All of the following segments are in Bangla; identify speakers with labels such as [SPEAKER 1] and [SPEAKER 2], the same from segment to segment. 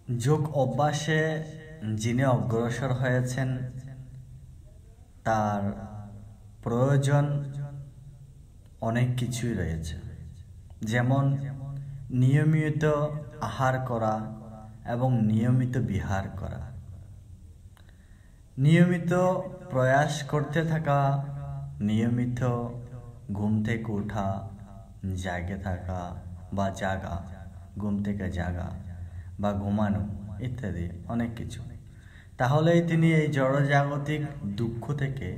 [SPEAKER 1] যোগ অভ্যাসে যিনি অগ্রসর হয়েছেন তার প্রয়োজন অনেক কিছুই রয়েছে, যেমন নিয়মিত আহার করা এবং নিয়মিত বিহার করা, নিয়মিত প্রয়াস করতে থাকা, নিয়মিত ঘুম থেকে ওঠা, জাগে থাকা বা জাগা, ঘুম থেকে জাগা বা ঘুমানো ইত্যাদি অনেক কিছু। তাহলেই তিনি এই জড়জাগতিক দুঃখ থেকে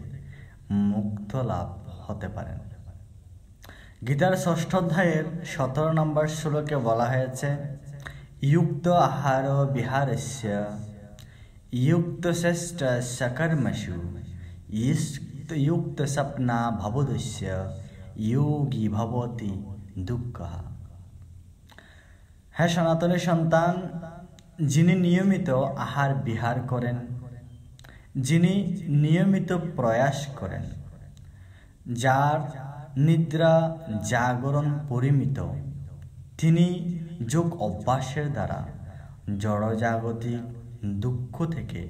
[SPEAKER 1] মুক্ত লাভ হতে পারেন। গীতার ৬ষ্ঠ অধ্যায়ের ১৭ নম্বর শ্লোকে বলা হয়েছে, যুক্ত আহার বিহারস্য যুক্ত চেষ্ট সকর্মসু যুক্ত স্বপ্না ভবদস্য যোগী ভবতি দুঃখঃ। হ্যাঁ সনাতনী সন্তান, যিনি নিয়মিত আহার বিহার করেন, যিনি নিয়মিত প্রয়াস করেন, যার নিদ্রা জাগরণ পরিমিত, তিনি যোগ অভ্যাসের দ্বারা জড়জাগতিক দুঃখ থেকে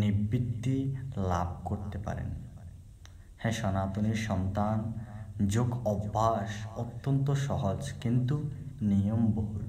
[SPEAKER 1] নিবৃত্তি লাভ করতে পারেন। হ্যাঁ সনাতনী সন্তান, যোগ অভ্যাস অত্যন্ত সহজ কিন্তু নিয়মবহুল।